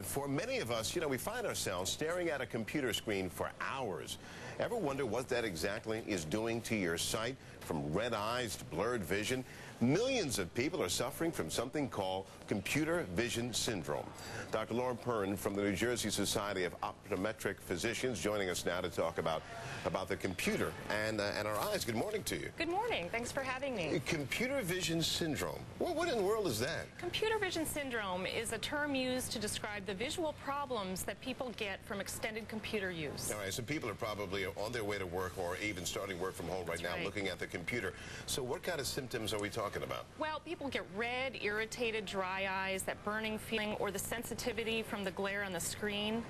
For many of us, we find ourselves staring at a computer screen for hours. Ever wonder what that exactly is doing to your sight? From red eyes to blurred vision, millions of people are suffering from something called computer vision syndrome. Dr. Laura Perrin from the New Jersey Society of Optometric Physicians joining us now to talk about the computer and our eyes. Good morning to you. Good morning. Thanks for having me. Computer vision syndrome. Well, what in the world is that? Computer vision syndrome is a term used to describe the visual problems that people get from extended computer use. All right, so people are probably on their way to work or even starting work from home right now, looking at the computer. So what kind of symptoms are we talking about? Well, people get red, irritated, dry eyes, that burning feeling, or the sensitivity from the glare on the screen.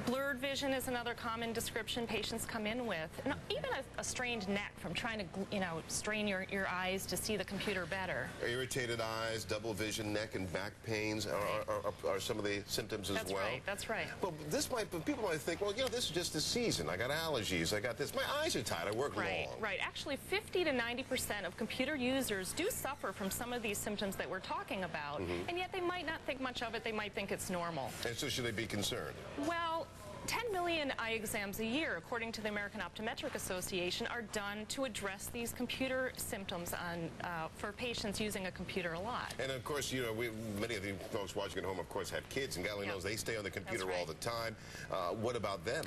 Blurred vision is another common description patients come in with. And even a strained neck from trying to, strain your eyes to see the computer better. Irritated eyes, double vision, neck and back pains are some of the symptoms as well. That's right. Well, people might think, well, this is just the season. I got allergies, I got this. My eyes are tired, I work long. Right. Actually, 50 to 90% of computer users do suffer from some of these symptoms that we're talking about, and yet they might not think much of it. They might think it's normal. And so should they be concerned? Well, 10 million eye exams a year, according to the American Optometric Association, are done to address these computer symptoms for patients using a computer a lot. And of course, many of the folks watching at home, of course, have kids, and God only knows they stay on the computer all the time. What about them?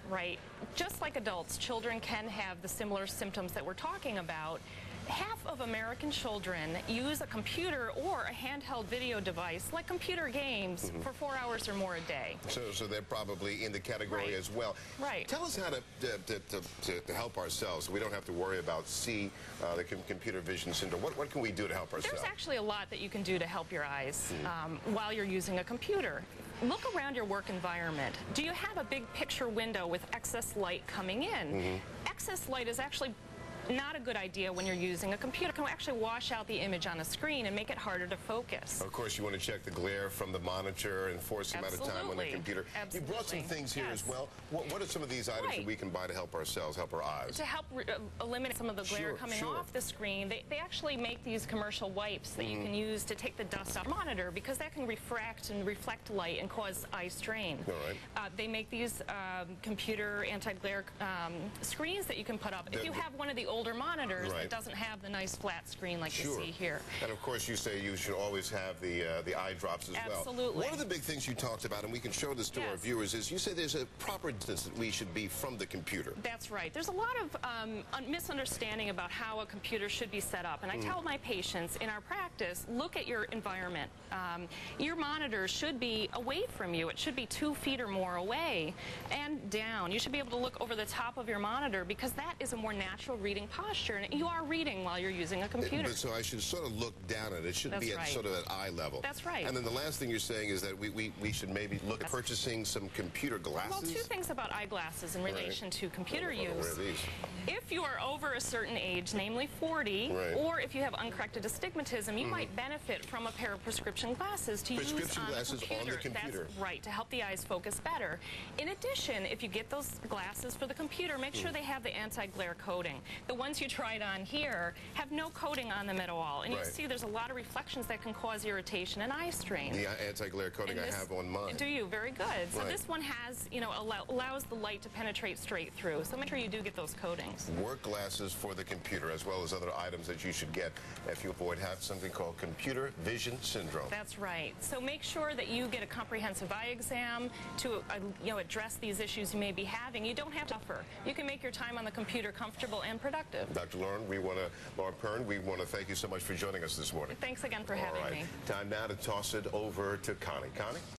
Right. Just like adults, children can have the similar symptoms that we're talking about. Half of American children use a computer or a handheld video device, like computer games, for 4 hours or more a day. So they're probably in the category as well. Right. Tell us how to help ourselves so we don't have to worry about the computer vision syndrome. What can we do to help ourselves? There's actually a lot that you can do to help your eyes while you're using a computer. Look around your work environment. Do you have a big picture window with excess light coming in? Excess light is actually not a good idea when you're using a computer. It can actually wash out the image on a screen and make it harder to focus. Of course, you want to check the glare from the monitor and force the amount of time on the computer. You brought some things here as well. What are some of these items that we can buy to help ourselves, help our eyes? To help eliminate some of the glare coming off the screen, they actually make these commercial wipes that you can use to take the dust off the monitor, because that can refract and reflect light and cause eye strain. All right. They make these computer anti-glare screens that you can put up. If you have one of the older monitors that doesn't have the nice flat screen like you see here. And of course, you say you should always have the eye drops as well. Absolutely. One of the big things you talked about, and we can show this to our viewers, is you say there's a proper distance that we should be from the computer. That's right. There's a lot of misunderstanding about how a computer should be set up. And I tell my patients in our practice, look at your environment. Your monitor should be away from you. It should be 2 feet or more away and down. You should be able to look over the top of your monitor, because that is a more natural reading posture, and you are reading while you're using a computer. But so I should sort of look down at it. It shouldn't be at sort of at eye level. That's right. And then the last thing you're saying is that we should maybe look at purchasing some computer glasses? Well, 2 things about eyeglasses in relation to computer use. If you are over a certain age, namely 40, or if you have uncorrected astigmatism, you might benefit from a pair of prescription glasses to use on the computer. That's right, to help the eyes focus better. In addition, if you get those glasses for the computer, make sure they have the anti-glare coating. The ones you tried on here have no coating on them at all, and you see there's a lot of reflections that can cause irritation and eye strain. The anti-glare coating I have on mine. Do you? Very good. So this one has, allows the light to penetrate straight through. So make sure you do get those coatings. Work glasses for the computer, as well as other items that you should get if you avoid something called computer vision syndrome. That's right. So make sure that you get a comprehensive eye exam to address these issues you may be having. You don't have to suffer. You can make your time on the computer comfortable and productive. Dr. Laura Perrin, we want to thank you so much for joining us this morning. Thanks again for having me. Time now to toss it over to Connie. Connie?